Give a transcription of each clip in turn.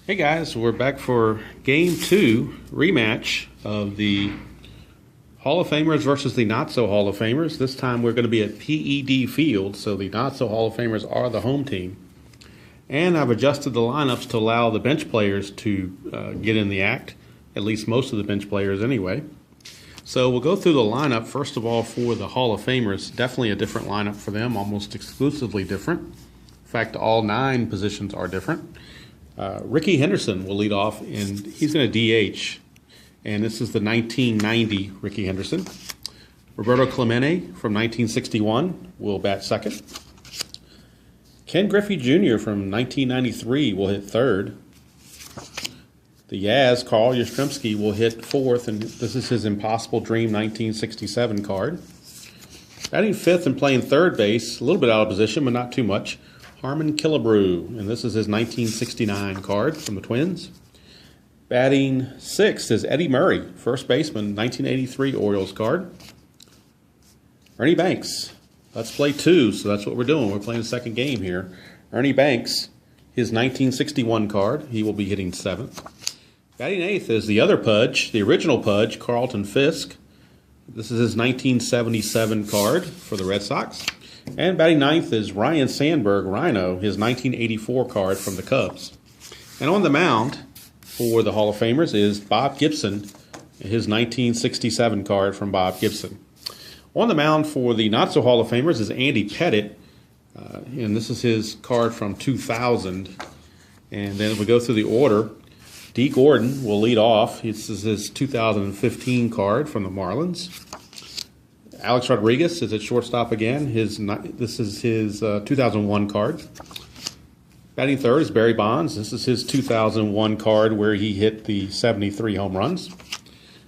Hey guys, we're back for Game 2 rematch of the Hall of Famers versus the Not So Hall of Famers. This time we're going to be at PED Field, so the Not So Hall of Famers are the home team. And I've adjusted the lineups to allow the bench players to get in the act, at least most of the bench players anyway. So we'll go through the lineup. First of all, for the Hall of Famers, definitely a different lineup for them, almost exclusively different. In fact, all 9 positions are different. Rickey Henderson will lead off, and he's going to DH. And this is the 1990 Rickey Henderson. Roberto Clemente from 1961 will bat second. Ken Griffey Jr. from 1993 will hit third. The Yaz, Carl Yastrzemski, will hit fourth, and this is his Impossible Dream 1967 card. Batting fifth and playing third base, a little bit out of position, but not too much, Harmon Killebrew, and this is his 1969 card from the Twins. Batting sixth is Eddie Murray, first baseman, 1983 Orioles card. Ernie Banks, let's play 2, so that's what we're doing. We're playing the second game here. Ernie Banks, his 1961 card, he will be hitting 7th. Batting 8th is the other Pudge, the original Pudge, Carlton Fisk. This is his 1977 card for the Red Sox. And batting 9th is Ryan Sandberg, Rhino, his 1984 card from the Cubs. And on the mound for the Hall of Famers is Bob Gibson, his 1967 card from Bob Gibson. On the mound for the Not So Hall of Famers is Andy Pettit, and this is his card from 2000. And then if we go through the order, D. Gordon will lead off. This is his 2015 card from the Marlins. Alex Rodriguez is at shortstop again. This is his 2001 card. Batting third is Barry Bonds. This is his 2001 card where he hit the 73 home runs.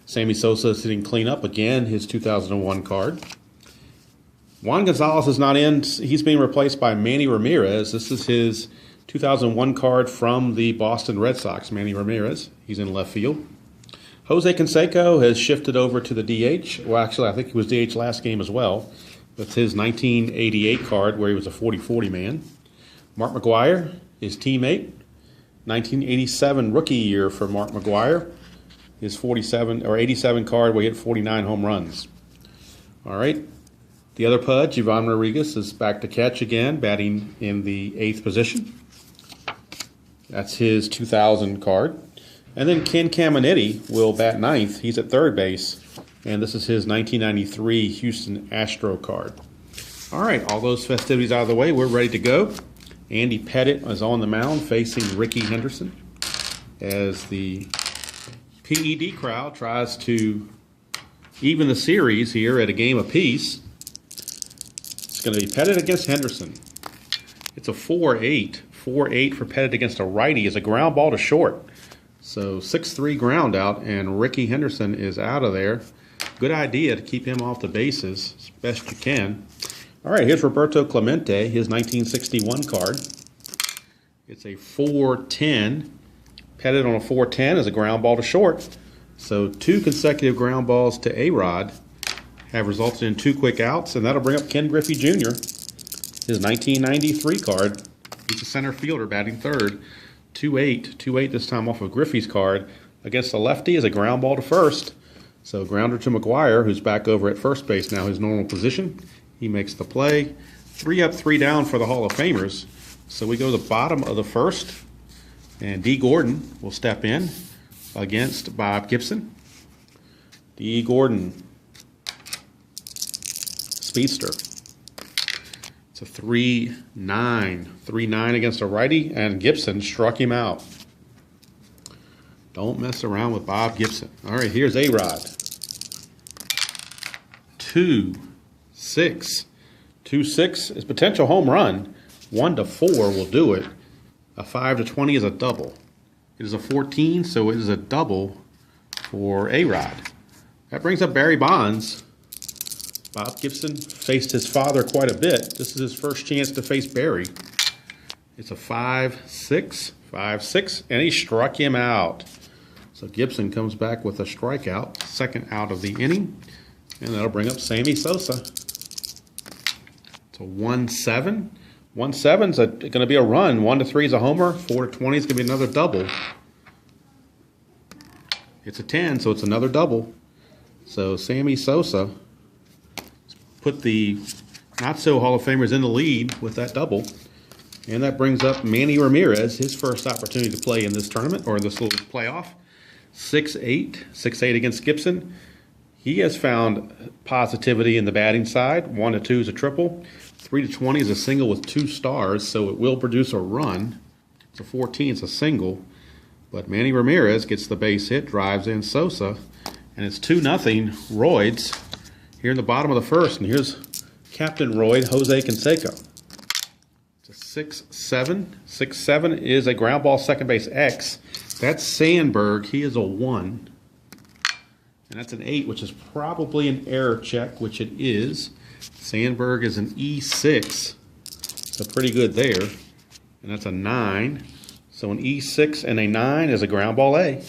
Sammy Sosa is hitting cleanup again, his 2001 card. Juan Gonzalez is not in. He's being replaced by Manny Ramirez. This is his 2001 card from the Boston Red Sox, Manny Ramirez. He's in left field. Jose Canseco has shifted over to the DH. Well, actually, I think he was DH last game as well. That's his 1988 card where he was a 40-40 man. Mark McGwire, his teammate. 1987 rookie year for Mark McGwire. His 47 or 87 card where he hit 49 home runs. All right. The other Pudge, Ivan Rodriguez, is back to catch again, batting in the 8th position. That's his 2000 card. And then Ken Caminiti will bat 9th. He's at third base. And this is his 1993 Houston Astro card. All right, all those festivities out of the way. We're ready to go. Andy Pettit is on the mound facing Rickey Henderson as the PED crowd tries to even the series here at a game apiece. It's going to be Pettit against Henderson. It's a 4-8. 4-8 for Pettit against a righty is a ground ball to short. So 6-3 ground out, and Rickey Henderson is out of there. Good idea to keep him off the bases as best you can. All right, here's Roberto Clemente, his 1961 card. It's a 4-10. Pettit on a 4-10 is a ground ball to short. So 2 consecutive ground balls to A-Rod have resulted in 2 quick outs, and that'll bring up Ken Griffey Jr., his 1993 card. He's a center fielder batting third. 2-8. 2-8 this time off of Griffey's card. Against the lefty is a ground ball to first. So grounder to McGwire, who's back over at first base now, his normal position. He makes the play. 3 up, 3 down for the Hall of Famers. So we go to the bottom of the first. And D. Gordon will step in against Bob Gibson. D. Gordon, speedster. It's a 3-9. 3-9 against a righty, and Gibson struck him out. Don't mess around with Bob Gibson. All right, here's A-Rod. 2-6. 2-6 is potential home run. 1-4 will do it. A 5-20 is a double. It is a 14, so it is a double for A-Rod. That brings up Barry Bonds. Bob Gibson faced his father quite a bit. This is his first chance to face Barry. It's a 5-6, 5-6, and he struck him out. So Gibson comes back with a strikeout, second out of the inning, and that'll bring up Sammy Sosa. It's a 1-7. 1-7's going to be a run. 1-3 is a homer. 4-20 is going to be another double. It's a 10, so it's another double. So Sammy Sosa put the not-so Hall of Famers in the lead with that double. And that brings up Manny Ramirez, his first opportunity to play in this tournament, or this little playoff. 6-8 against Gibson. He has found positivity in the batting side. 1-2 is a triple. 3-20 is a single with 2 stars, so it will produce a run. It's a 14, it's a single. But Manny Ramirez gets the base hit, drives in Sosa, and it's 2-0 Royds here in the bottom of the first. And here's Captain Royd, Jose Canseco. It's a 6-7. 6-7 is a ground ball second base X. That's Sandberg. He is a 1. And that's an 8, which is probably an error check, which it is. Sandberg is an E6. So pretty good there. And that's a 9. So an E6 and a 9 is a ground ball A.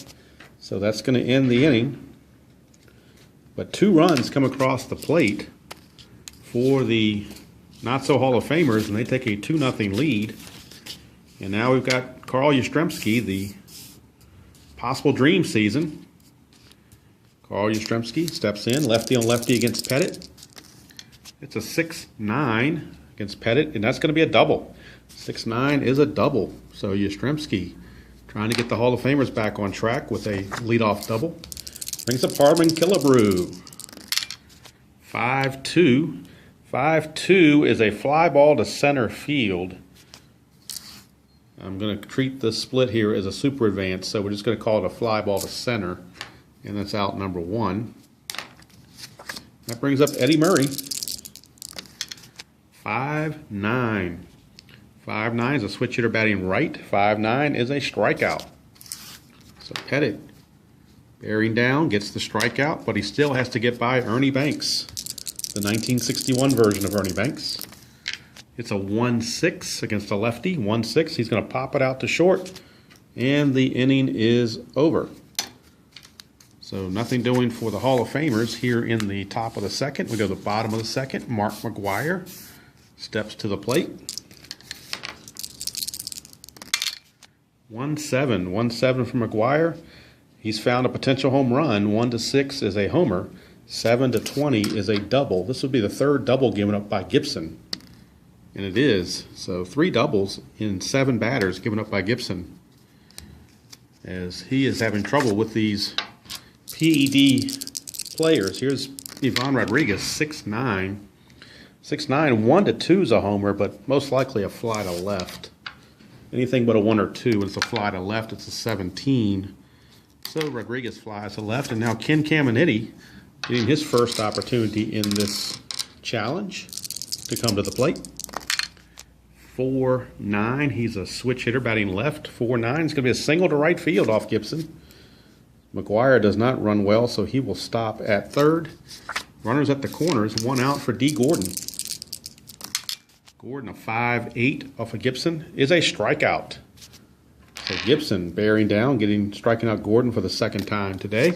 So that's going to end the inning. But 2 runs come across the plate for the not-so Hall of Famers, and they take a 2-0 lead. And now we've got Carl Yastrzemski, the possible dream season. Carl Yastrzemski steps in, lefty on lefty against Pettit. It's a 6-9 against Pettit, and that's going to be a double. 6-9 is a double. So Yastrzemski trying to get the Hall of Famers back on track with a leadoff double. Brings up Hardman Killebrew. 5-2. 5-2 is a fly ball to center field. I'm going to treat this split here as a super advance, so we're just going to call it a fly ball to center. And that's out number 1. That brings up Eddie Murray. 5-9. 5-9 is a switch hitter batting right. 5-9 is a strikeout. So Pettit bearing down, gets the strikeout, but he still has to get by Ernie Banks, the 1961 version of Ernie Banks. It's a 1-6 against a lefty. 1-6. He's going to pop it out to short, and the inning is over. So nothing doing for the Hall of Famers here in the top of the second. We go to the bottom of the second. Mark McGwire steps to the plate. 1-7. 1-7 from McGwire. He's found a potential home run. 1-6 is a homer. 7-20 is a double. This would be the 3rd double given up by Gibson. And it is. So 3 doubles in 7 batters given up by Gibson, as he is having trouble with these PED players. Here's Ivan Rodriguez, 6'9". 6'9", 1-2 is a homer, but most likely a fly to left. Anything but a 1 or 2, and it's a fly to left, it's a 17. So Rodriguez flies to left, and now Ken Caminiti getting his first opportunity in this challenge to come to the plate. 4-9, he's a switch hitter batting left. 4-9 is going to be a single to right field off Gibson. McGwire does not run well, so he will stop at third. Runners at the corners, 1 out for D. Gordon. Gordon, a 5-8 off of Gibson, is a strikeout. So Gibson bearing down, striking out Gordon for the 2nd time today.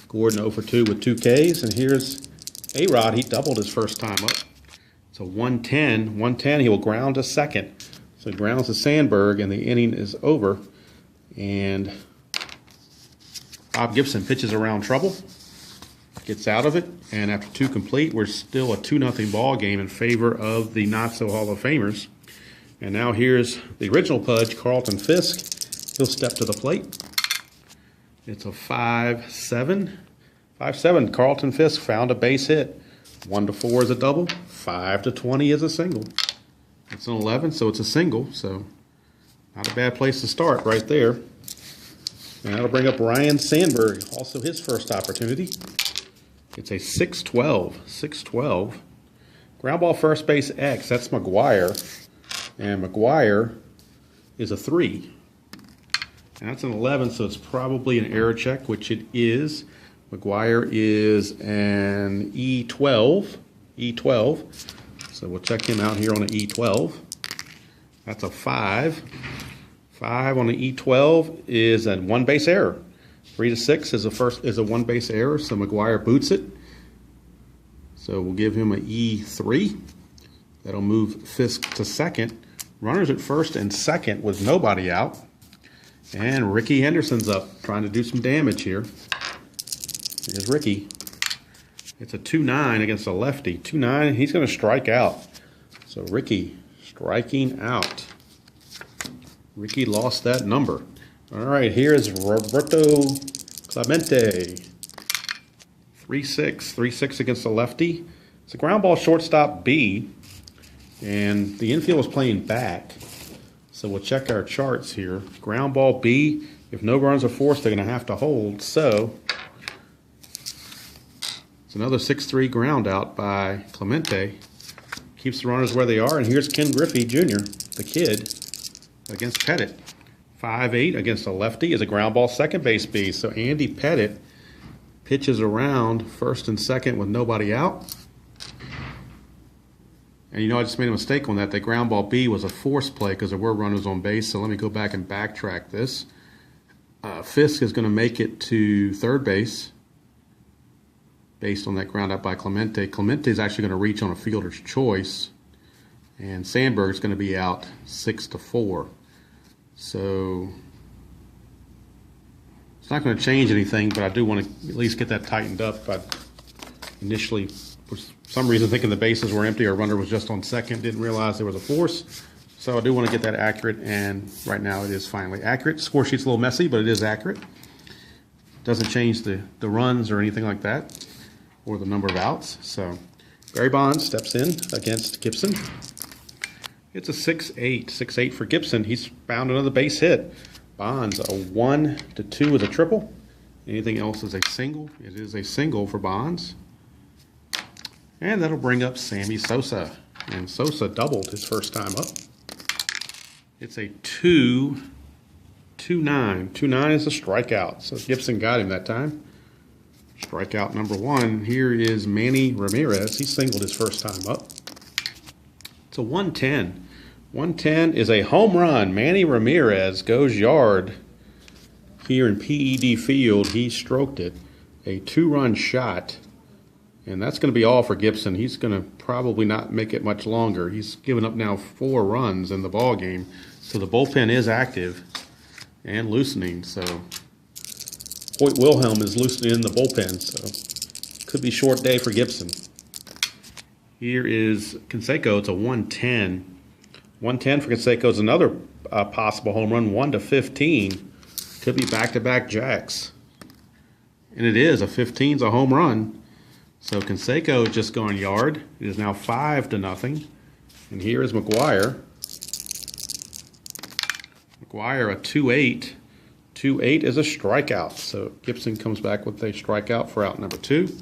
Gordon 0 for 2 with 2 Ks, and here's A-Rod. He doubled his first time up. It's a 110. 110, he will ground to second. So he grounds to Sandberg, and the inning is over. And Bob Gibson pitches around trouble, gets out of it, and after 2 complete, we're still a 2-0 ball game in favor of the not-so Hall of Famers. And now here's the original Pudge, Carlton Fisk. He'll step to the plate. It's a 5-7. 5-7, Carlton Fisk found a base hit. 1-4 is a double. 5-20 is a single. It's an 11, so it's a single. So not a bad place to start right there. And that'll bring up Ryan Sandberg, also his first opportunity. It's a 6-12. 6-12. Ground ball first base X, that's McGwire. And McGwire is a 3. And that's an 11, so it's probably an error check, which it is. McGwire is an E12. E12. So we'll check him out here on an E12. That's a 5. 5 on the E12 is a 1 base error. 3-6 is a 1 base error, so McGwire boots it. So we'll give him an E3. That'll move Fisk to second. Runners at first and second with nobody out. And Ricky Henderson's up, trying to do some damage here. Here's Ricky. It's a 2-9 against a lefty. 2-9, he's going to strike out. So Ricky striking out. Ricky lost that number. All right, here is Roberto Clemente. 3-6, 3-6 against a lefty. It's a ground ball shortstop B. And the infield is playing back. So we'll check our charts here. Ground ball B, if no runs are forced, they're going to have to hold. So it's another 6-3 ground out by Clemente. Keeps the runners where they are. And here's Ken Griffey Jr., the kid, against Pettit. 5-8 against a lefty is a ground ball second base B. So Andy Pettit pitches around first and second with nobody out. And you know, I just made a mistake on that. The ground ball B was a force play because there were runners on base. So let me go back and backtrack this. Fisk is going to make it to third base based on that ground out by Clemente. Clemente is actually going to reach on a fielder's choice. And Sandberg is going to be out 6-4. So it's not going to change anything, but I do want to at least get that tightened up. I initially, for some reason, thinking the bases were empty or runner was just on second, didn't realize there was a force. So I do want to get that accurate, and right now it is finally accurate. Score sheet's a little messy, but it is accurate. Doesn't change the runs or anything like that, or the number of outs. So Barry Bonds steps in against Gibson. It's a 6-8. 6-8 for Gibson. He's found another base hit. Bonds, a 1-2 with a triple. Anything else is a single. It is a single for Bonds. And that'll bring up Sammy Sosa. And Sosa doubled his first time up. It's a 2-9. 2-9 is a strikeout. So Gibson got him that time. Strikeout number 1. Here is Manny Ramirez. He singled his first time up. It's a 110. 110 is a home run. Manny Ramirez goes yard here in PED Field. He stroked it. A 2-run shot. And that's going to be all for Gibson. He's going to probably not make it much longer. He's given up now 4 runs in the ball game. So the bullpen is active and loosening. So Hoyt Wilhelm is loosening in the bullpen. So could be a short day for Gibson. Here is Canseco. It's a 110. 110 for Canseco is another possible home run, 1-15. Could be back-to-back jacks. And it is. A 15's a home run. So Canseco just going yard. It is now 5-0. And here is McGuire. McGuire, a 2-8. 2-8 is a strikeout. So Gibson comes back with a strikeout for out number 2. So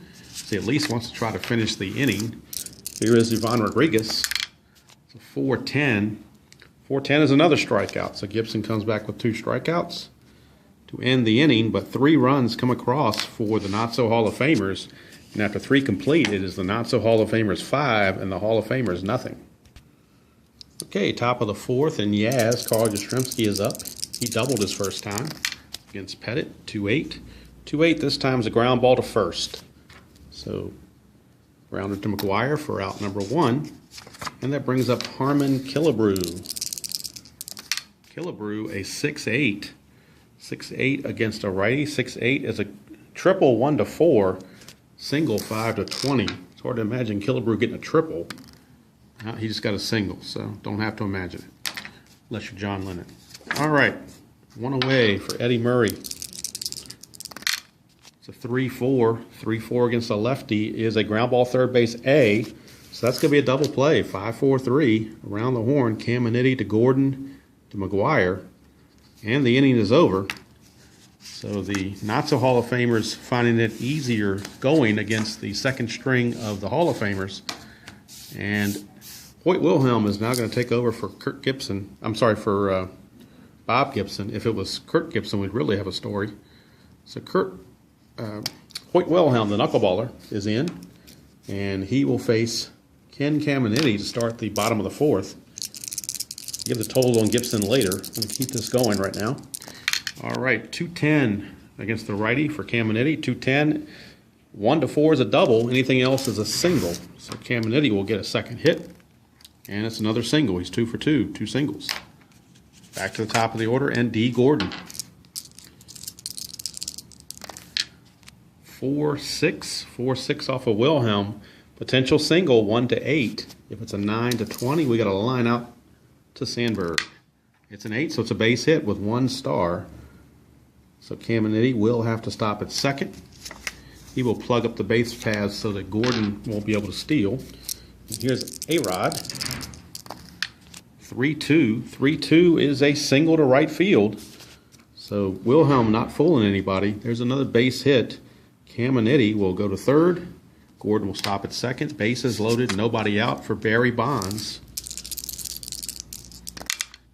he at least wants to try to finish the inning. Here is Ivan Rodriguez. It's a 4-10. 4-10 is another strikeout. So Gibson comes back with 2 strikeouts to end the inning, but 3 runs come across for the Not-So Hall of Famers. And after 3 complete, it is the Not-So Hall of Famers 5 and the Hall of Famers nothing. Okay, top of the 4th, and Yaz, Carl Yastrzemski is up. He doubled his first time against Pettit, 2-8. 2-8, this time is a ground ball to first. So grounded to McGuire for out number 1. And that brings up Harmon Killebrew. Killebrew, a 6-8. 6-8 against a righty. 6-8 is a triple 1-4. Single 5-20. It's hard to imagine Killebrew getting a triple. He just got a single, so don't have to imagine it. Unless you're John Lennon. All right. 1 away for Eddie Murray. It's a 3-4. 3-4 against a lefty is a ground ball third base A. So that's going to be a double play. 5-4-3 around the horn. Caminiti to Gordon to McGuire. And the inning is over. So the Not-So Hall of Famers finding it easier going against the second string of the Hall of Famers. And Hoyt Wilhelm is now going to take over for Kirk Gibson. I'm sorry, for Bob Gibson. If it was Kirk Gibson, we'd really have a story. So Hoyt Wilhelm, the knuckleballer, is in. And he will face Ken Caminiti to start the bottom of the 4th. Give the total on Gibson later. I'm going to keep this going right now. All right, 210 against the righty for Caminiti. 210. 1-4 is a double. Anything else is a single. So Caminiti will get a second hit. And it's another single. He's 2 for 2, 2 singles. Back to the top of the order, and D. Gordon. 4-6, 4-6 off of Wilhelm. Potential single, 1 to 8. If it's a 9 to 20, we got to line out to Sandberg. It's an 8, so it's a base hit with 1 star. So Caminiti will have to stop at second. He will plug up the base paths so that Gordon won't be able to steal. And here's A-Rod. 3-2. 3-2 is a single to right field. So Wilhelm not fooling anybody. There's another base hit. Caminiti will go to third. Gordon will stop at second. Bases loaded, nobody out for Barry Bonds.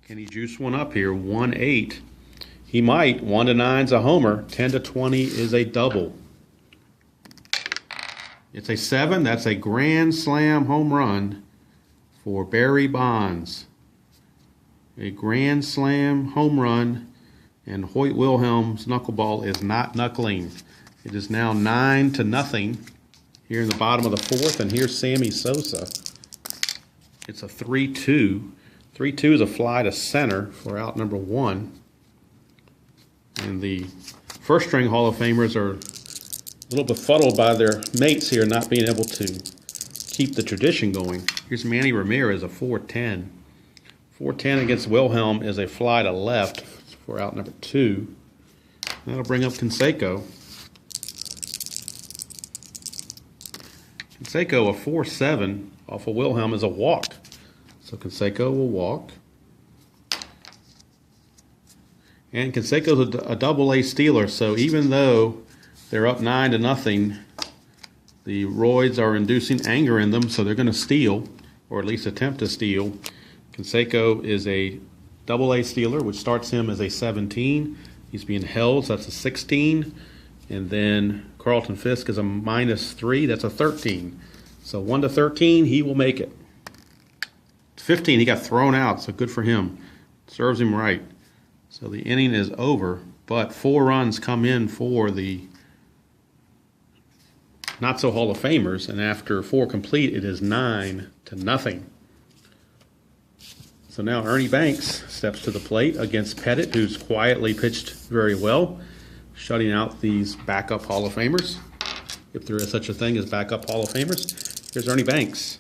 Can he juice one up here? 1-8. He might. 1 to 9 is a homer. 10 to 20 is a double. It's a 7. That's a grand slam home run for Barry Bonds. A grand slam home run, and Hoyt Wilhelm's knuckleball is not knuckling. It is now 9 to nothing here in the bottom of the fourth, and here's Sammy Sosa. It's a 3-2. 3-2 is a fly to center for out number 1. And the first string Hall of Famers are a little befuddled by their mates here not being able to keep the tradition going. Here's Manny Ramirez, a 4-10. 4-10 against Wilhelm is a fly to left for out number 2. That'll bring up Canseco. Canseco, a 4-7 off of Wilhelm is a walk. So Canseco will walk. And Canseco's a double-A stealer, so even though they're up 9 to nothing, the Royds are inducing anger in them, so they're going to steal, or at least attempt to steal. Canseco is a double-A stealer, which starts him as a 17. He's being held, so that's a 16. And then Carlton Fisk is a -3. That's a 13. So 1 to 13, he will make it. 15, he got thrown out, so good for him. Serves him right. So the inning is over, but 4 runs come in for the Not-So Hall of Famers, and after 4 complete, it is 9 to nothing. So now Ernie Banks steps to the plate against Pettit, who's quietly pitched very well, shutting out these backup Hall of Famers, if there is such a thing as backup Hall of Famers. Here's Ernie Banks.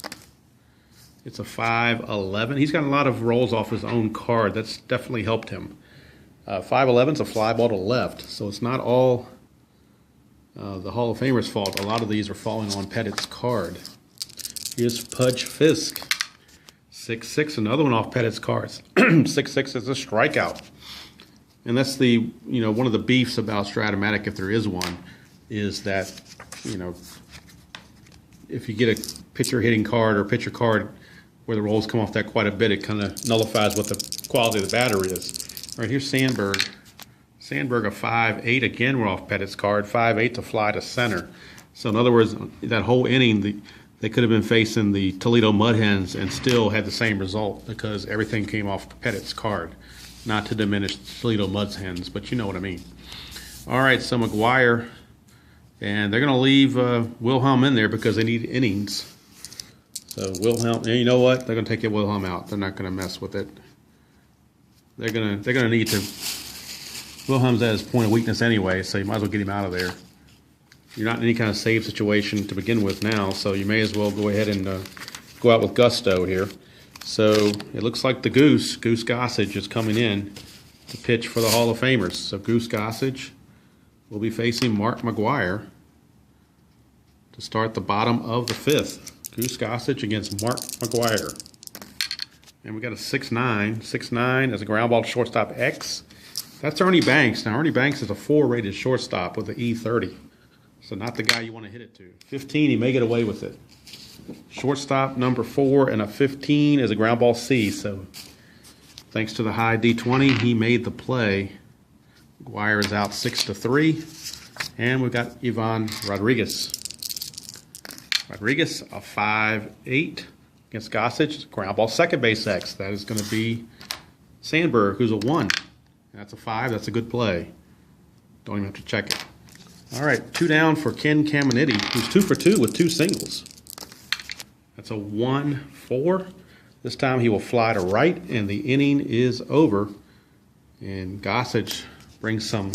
It's a 5-11. He's gotten a lot of rolls off his own card. That's definitely helped him. 5-11 is a fly ball to left, so it's not all the Hall of Famers' fault. A lot of these are falling on Pettit's card. Here's Pudge Fisk. 6-6, another one off Pettit's cards. 6-6 is a strikeout. And that's the, one of the beefs about Strat-o-matic, if there is one, is that, if you get a pitcher hitting card or pitcher card where the rolls come off that quite a bit, it kind of nullifies what the quality of the batter is. All right, here's Sandberg. Sandberg, a 5-8. Again, we're off Pettit's card. 5-8 to fly to center. So in other words, that whole inning, they could have been facing the Toledo Mud Hens and still had the same result because everything came off Pettit's card. Not to diminish Toledo Mud Hens, but you know what I mean. All right, so McGuire, and they're going to leave Wilhelm in there because they need innings. So Wilhelm, and you know what? They're going to take Wilhelm out. They're not going to mess with it. They're going to need to. Wilhelm's at his point of weakness anyway, so you might as well get him out of there. You're not in any kind of save situation to begin with now, so you may as well go ahead and go out with gusto here. So it looks like the Goose Gossage, is coming in to pitch for the Hall of Famers. So Goose Gossage will be facing Mark McGuire to start the bottom of the fifth. Goose Gossage against Mark McGuire. And we got a 6-9. 6-9 as a ground ball to shortstop X. That's Ernie Banks. Now Ernie Banks is a 4-rated shortstop with an E30. So not the guy you want to hit it to. 15, he may get away with it. Shortstop number 4 and a 15 is a ground ball C. So thanks to the high D20, he made the play. McGuire is out 6-3. And we've got Ivan Rodriguez. Rodriguez, a 5-8 against Gossage. Ground ball second base X. That is going to be Sandberg, who's a 1. That's a 5. That's a good play. Don't even have to check it. All right, 2 down for Ken Caminiti, who's 2 for 2 with 2 singles. That's a 1-4. This time he will fly to right, and the inning is over. And Gossage brings some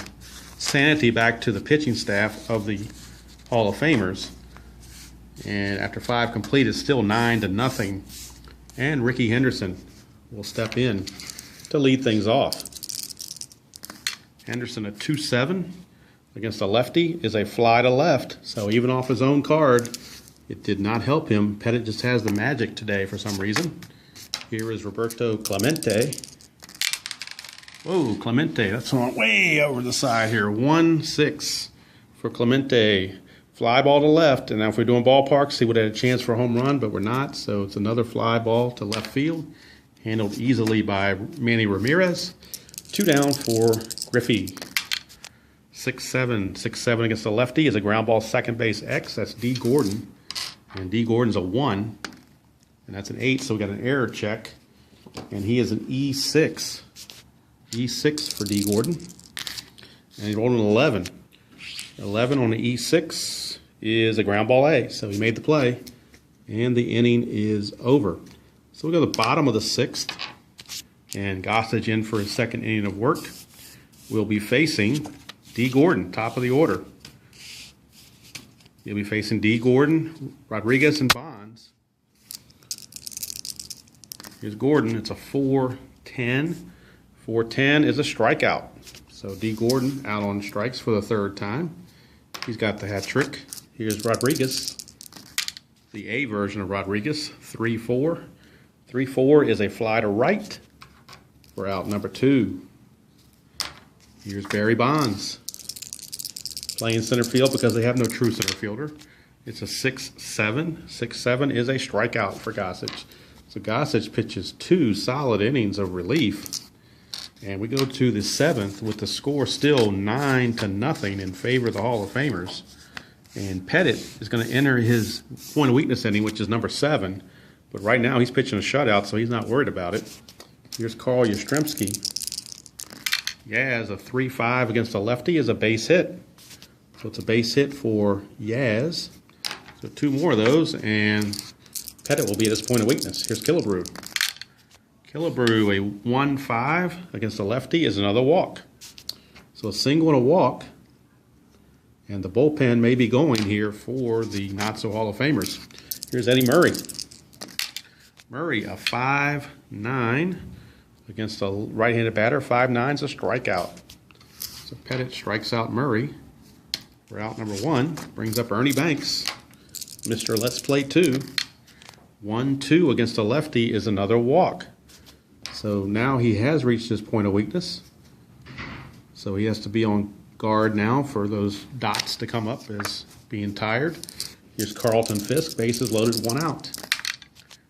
sanity back to the pitching staff of the Hall of Famers. And after 5 complete, it's still 9-0. And Ricky Henderson will step in to lead things off. Henderson at 2-7 against a lefty is a fly to left. So even off his own card, it did not help him. Pettit just has the magic today for some reason. Here is Roberto Clemente. Whoa, Clemente, that's on way over the side here. 1-6 for Clemente. Fly ball to left, and now if we're doing ballparks, he would have had a chance for a home run, but we're not, so it's another fly ball to left field. Handled easily by Manny Ramirez. 2 down for Griffey. 6-7 against the lefty is a ground ball second base X. That's D. Gordon. And D. Gordon's a 1. And that's an 8, so we got an error check. And he is an E6. E6 for D. Gordon. And he rolled an 11. 11 on the E6 is a ground ball A. So he made the play. And the inning is over. So we go to the bottom of the 6th. And Gossage in for his second inning of work. We'll be facing D. Gordon, top of the order. He'll be facing D. Gordon, Rodriguez, and Bonds. Here's Gordon. It's a 4-10. 4-10 is a strikeout. So D. Gordon out on strikes for the 3rd time. He's got the hat trick. Here's Rodriguez, the A version of Rodriguez, 3-4. 3-4 is a fly to right for out number 2. Here's Barry Bonds, playing center field because they have no true center fielder. It's a 6-7. 6-7 is a strikeout for Gossage. So Gossage pitches 2 solid innings of relief. And we go to the 7th with the score still 9-0 in favor of the Hall of Famers. And Pettit is going to enter his point of weakness inning, which is number 7. But right now he's pitching a shutout, so he's not worried about it. Here's Carl Yastrzemski. Yaz, a 3-5 against a lefty, is a base hit. So it's a base hit for Yaz. So 2 more of those, and Pettit will be at his point of weakness. Here's Killebrew. Killebrew, a 1-5 against a lefty, is another walk. So a single and a walk. And the bullpen may be going here for the not-so-Hall of Famers. Here's Eddie Murray. Murray, a 5-9 against a right-handed batter. 5-9 is a strikeout. So Pettit strikes out Murray. We're out number 1. Brings up Ernie Banks. Mr. Let's Play 2. 1-2 against a lefty is another walk. So now he has reached his point of weakness. So he has to be on guard now for those dots to come up as being tired. Here's Carlton Fisk, bases loaded, 1 out.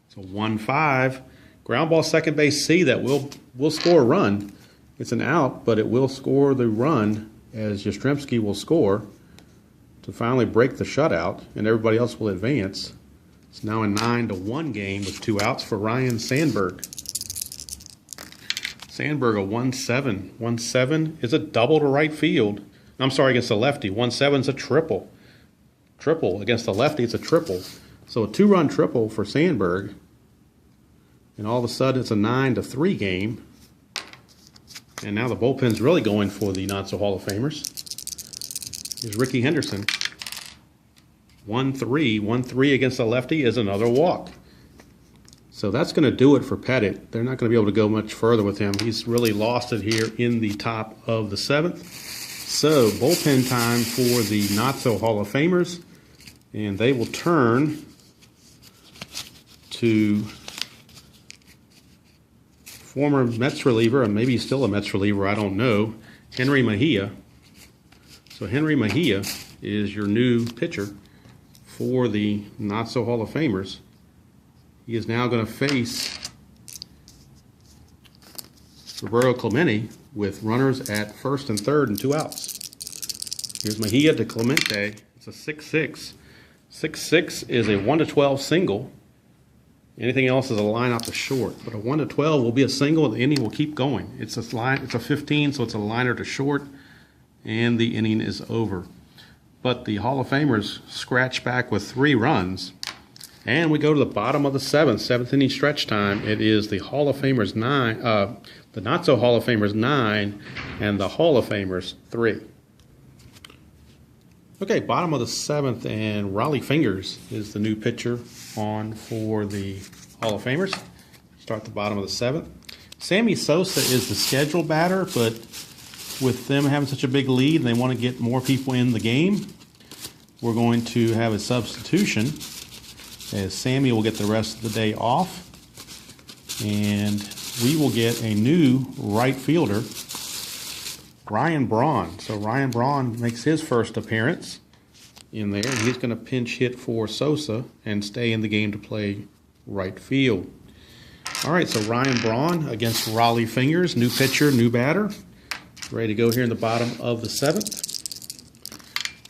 So 1-5, ground ball second base C that will score a run. It's an out, but it will score the run as Yastrzemski will score to finally break the shutout, and everybody else will advance. It's now a 9-1 game with 2 outs for Ryan Sandberg. Sandberg, a 1-7. 1-7 is a double to right field. I'm sorry, against the lefty. 1-7 is a triple. Triple against the lefty, it's a triple. So a 2-run triple for Sandberg. And all of a sudden, it's a 9-3 game. And now the bullpen's really going for the not-so-Hall of Famers. Here's Ricky Henderson. 1-3. 1-3 against the lefty is another walk. So that's going to do it for Pettit. They're not going to be able to go much further with him. He's really lost it here in the top of the 7th. So bullpen time for the not-so-Hall of Famers. And they will turn to former Mets reliever, and maybe he's still a Mets reliever, I don't know, Henry Mejia. So Henry Mejia is your new pitcher for the not-so-Hall of Famers. He is now going to face Roberto Clemente with runners at first and third and 2 outs. Here's Mejia to Clemente. It's a 6-6. 6-6 is a 1-12 single. Anything else is a line out to short. But a 1-12 will be a single, and the inning will keep going. It's a 15, so it's a liner to short, and the inning is over. But the Hall of Famers scratch back with 3 runs. And we go to the bottom of the seventh inning stretch time. It is the Hall of Famers 9, the Not So Hall of Famers 9, and the Hall of Famers 3. Okay, bottom of the seventh, and Raleigh Fingers is the new pitcher on for the Hall of Famers. Start the bottom of the seventh. Sammy Sosa is the scheduled batter, but with them having such a big lead and they want to get more people in the game, we're going to have a substitution as Sammy will get the rest of the day off, and we will get a new right fielder, Ryan Braun. So Ryan Braun makes his first appearance in there, and he's going to pinch hit for Sosa and stay in the game to play right field. All right, so Ryan Braun against Raleigh Fingers, new pitcher, new batter. Ready to go here in the bottom of the seventh.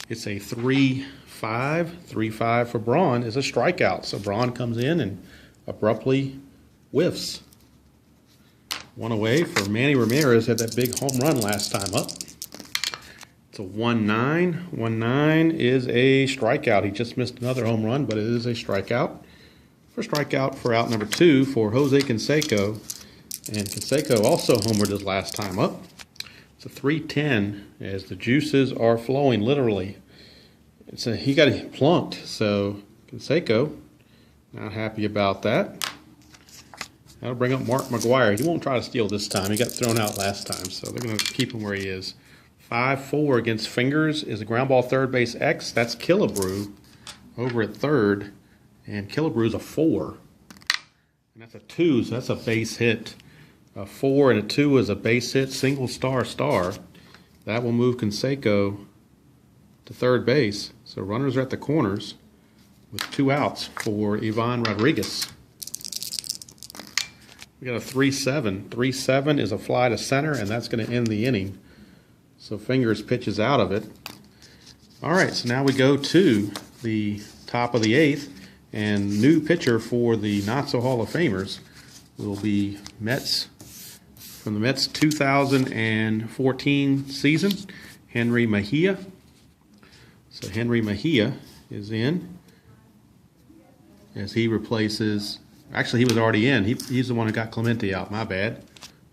It's a 3-5. 3-5 for Braun is a strikeout. So Braun comes in and abruptly whiffs. One away for Manny Ramirez, had that big home run last time up. It's a 1-9. 1-9 is a strikeout. He just missed another home run, but it is a strikeout. For strikeout for out number 2 for Jose Canseco. And Canseco also homered his last time up. It's a 3-10 as the juices are flowing literally. He got plunked, so Canseco not happy about that. That'll bring up Mark McGuire. He won't try to steal this time. He got thrown out last time, so they're going to keep him where he is. 5-4 against Fingers is a ground ball third base X. That's Killebrew over at third, and Killebrew's a 4. And that's a 2, so that's a base hit. A 4 and a 2 is a base hit, single star. That will move Canseco to third base. So runners are at the corners with 2 outs for Ivan Rodriguez. We got a 3-7. 3-7 is a fly to center, and that's going to end the inning. So Fingers pitches out of it. All right, so now we go to the top of the 8th, and new pitcher for the Not So Hall of Famers will be from the Mets 2014 season, Henry Mejia. So Henry Mejia is in as he replaces, actually he was already in. He's the one who got Clemente out, my bad.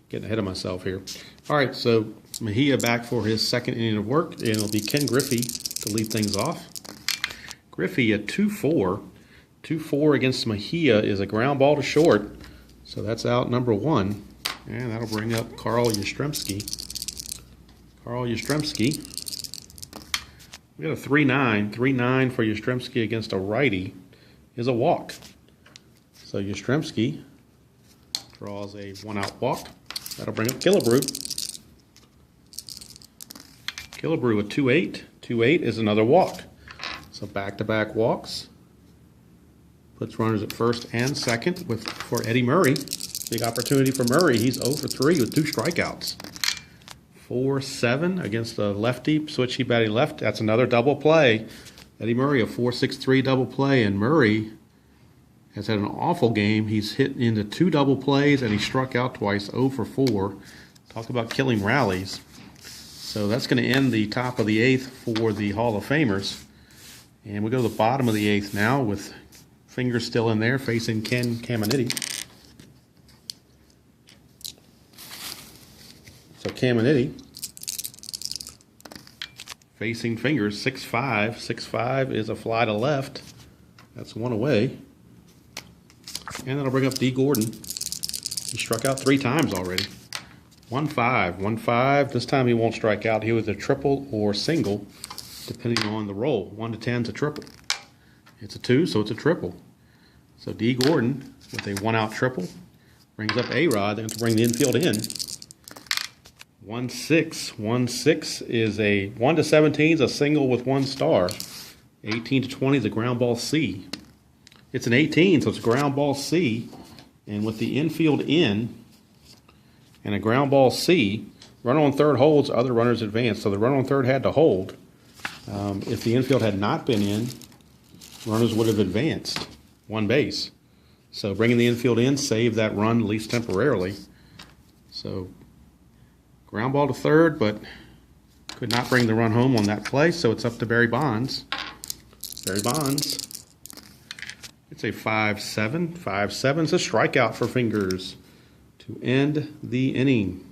Getting ahead of myself here. All right, so Mejia back for his second inning of work, and it'll be Ken Griffey to lead things off. Griffey at 2-4. 2-4 against Mejia is a ground ball to short, so that's out number 1. And that'll bring up Carl Yastrzemski. We got a 3-9. 3-9 for Yastrzemski against a righty is a walk. So Yastrzemski draws a 1-out walk. That'll bring up Killebrew. Killebrew a 2-8. 2-8 is another walk. So back-to-back walks. Puts runners at first and second for Eddie Murray. Big opportunity for Murray. He's 0 for 3 with 2 strikeouts. 4-7 against the lefty, switchy batting left. That's another double play. Eddie Murray, a 4-6-3 double play, and Murray has had an awful game. He's hit into 2 double plays, and he struck out twice, 0 for 4. Talk about killing rallies. So that's going to end the top of the 8th for the Hall of Famers. And we go to the bottom of the 8th now with Fingers still in there facing Ken Caminiti. So Caminiti facing Fingers, 6-5. 6-5 is a fly to left. That's 1 away. And that'll bring up D. Gordon. He struck out 3 times already. 1-5. 1-5. This time he won't strike out. He was a triple or single, depending on the roll. 1 to 10 is a triple. It's a 2, so it's a triple. So D. Gordon with a 1-out triple brings up A-Rod. They're going to bring the infield in. 1-6. 1-6 is a 1 to 17 is a single with 1 star. 18 to 20 is a ground ball C. It's an 18, so it's a ground ball C. And with the infield in and a ground ball C, runner on third holds, other runners advance. So the runner on third had to hold. If the infield had not been in, runners would have advanced 1 base. So bringing the infield in saved that run, at least temporarily. So ground ball to third, but could not bring the run home on that play, so it's up to Barry Bonds. Barry Bonds It's a 5-7. 5-7 is a strikeout for Fingers to end the inning.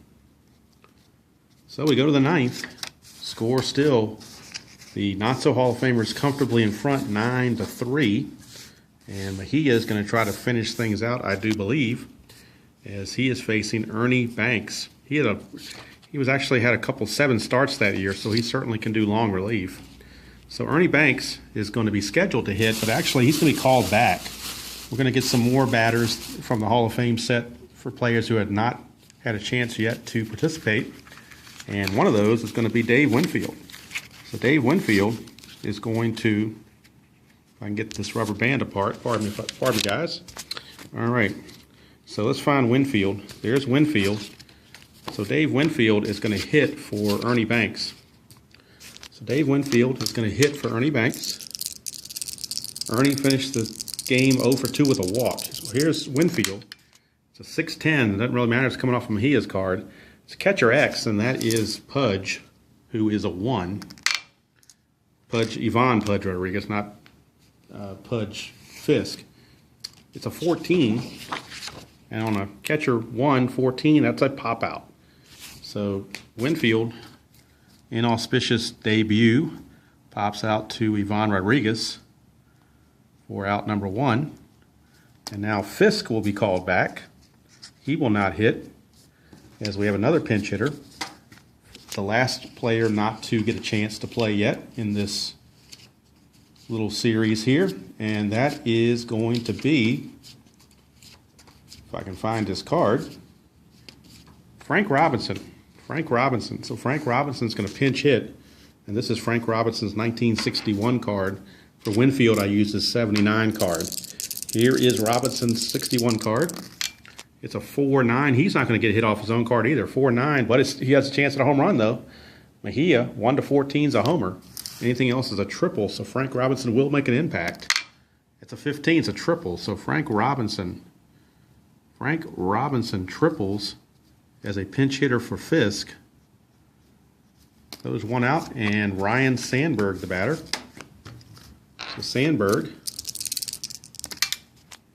So we go to the ninth. Score still the Not-So Hall of Famers comfortably in front, 9-3. And Mejia is going to try to finish things out, I do believe, as he is facing Ernie Banks. He was actually had a couple 7 starts that year, so he certainly can do long relief. So Ernie Banks is going to be scheduled to hit, but actually he's going to be called back. We're going to get some more batters from the Hall of Fame set for players who had not had a chance yet to participate. And one of those is going to be Dave Winfield. So Dave Winfield is going to, if I can get this rubber band apart, pardon me guys. All right, so let's find Winfield. There's Winfield. So Dave Winfield is going to hit for Ernie Banks. So Dave Winfield is going to hit for Ernie Banks. Ernie finished the game 0 for 2 with a walk. So here's Winfield. It's a 6'10". It doesn't really matter. It's coming off of Mejia's card. It's catcher X, and that is Pudge, who is a 1. Yvonne Pudge Rodriguez, not Pudge Fisk. It's a 14. And on a catcher 1, 14, that's a pop out. So Winfield, inauspicious debut, pops out to Yvonne Rodriguez for out number 1. And now Fisk will be called back. He will not hit, as we have another pinch hitter. The last player not to get a chance to play yet in this little series here. And that is going to be, if I can find his card, Frank Robinson. Frank Robinson. So Frank Robinson's going to pinch hit. And this is Frank Robinson's 1961 card. For Winfield, I used his 79 card. Here is Robinson's 61 card. It's a 4-9. He's not going to get hit off his own card either. 4-9, but he has a chance at a home run, though. Mejia, 1-14 is a homer. Anything else is a triple, so Frank Robinson will make an impact. It's a 15, it's a triple, so Frank Robinson triples as a pinch hitter for Fisk. Those one out, and Ryan Sandberg, the batter. So Sandberg,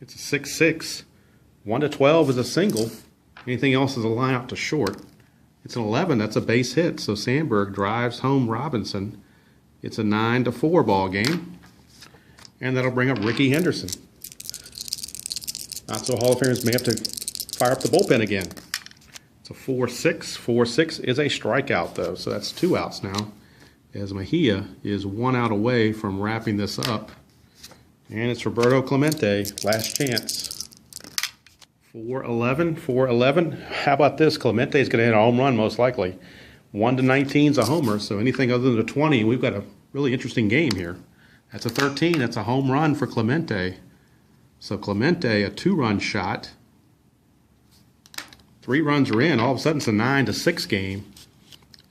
it's a 6-6. 1-12 is a single. Anything else is a line out to short. It's an 11, that's a base hit. So Sandberg drives home Robinson. It's a 9-4 ball game. And that'll bring up Ricky Henderson. Not-So Hall of Famers may have to fire up the bullpen again. It's a 4-6. 4-6 is a strikeout, though, so that's 2 outs now, as Mejia is 1 out away from wrapping this up. And it's Roberto Clemente, last chance. 4-11, 4-11. How about this? Clemente is going to hit a home run, most likely. 1-19 is a homer, so anything other than a 20, we've got a really interesting game here. That's a 13. That's a home run for Clemente. So Clemente, a 2-run shot. 3 runs are in. All of a sudden, it's a 9-6 game.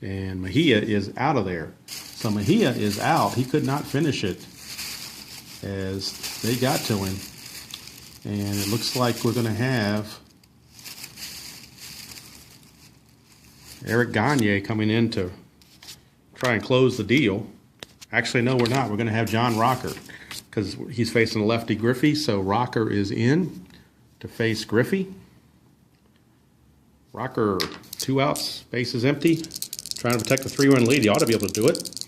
And Mejia is out of there. So Mejia is out. He could not finish it as they got to him. And it looks like we're going to have Eric Gagne coming in to try and close the deal. Actually, no, we're not. We're going to have John Rocker because he's facing a lefty Griffey. So Rocker is in to face Griffey. Rocker, 2 outs, base is empty. Trying to protect the 3-run lead. He ought to be able to do it.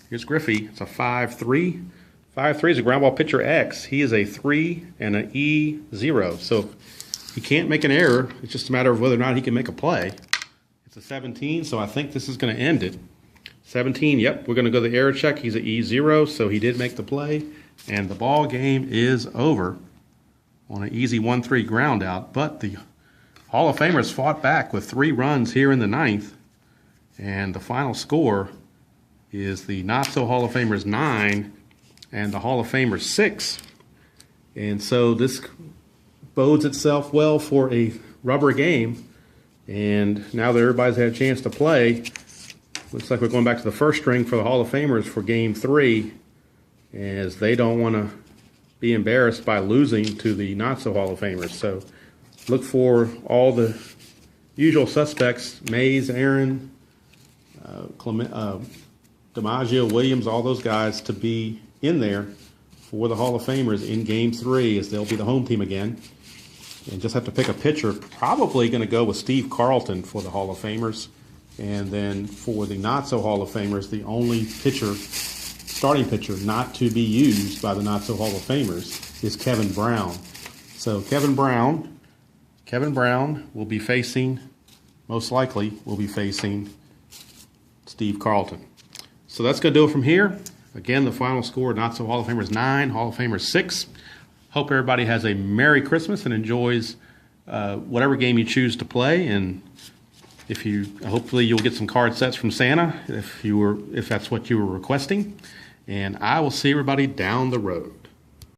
Here's Griffey. It's a 5-3. 5-3 is a ground ball pitcher X. He is a 3 and an E0. So he can't make an error. It's just a matter of whether or not he can make a play. It's a 17, so I think this is going to end it. 17, yep, we're going to go the error check. He's an E0, so he did make the play. And the ball game is over on an easy 1-3 ground out. But the Hall of Famers fought back with 3 runs here in the 9th. And the final score is the Not-So Hall of Famers 9 and the Hall of Famers 6. And so this bodes itself well for a rubber game. And now that everybody's had a chance to play, looks like we're going back to the first string for the Hall of Famers for Game 3, as they don't want to be embarrassed by losing to the Not-So Hall of Famers. So look for all the usual suspects, Mays, Aaron, DiMaggio, Williams, all those guys to be in there for the Hall of Famers in Game 3, as they'll be the home team again. And just have to pick a pitcher. Probably going to go with Steve Carlton for the Hall of Famers. And then for the Not-So Hall of Famers, the only pitcher, starting pitcher, not to be used by the Not-So Hall of Famers is Kevin Brown. So Kevin Brown will be facing, most likely, will be facing Steve Carlton. So that's going to do it from here. Again, the final score, Not-So Hall of Famers 9, Hall of Famers 6. Hope everybody has a Merry Christmas and enjoys whatever game you choose to play. And hopefully you'll get some card sets from Santa if that's what you were requesting. And I will see everybody down the road.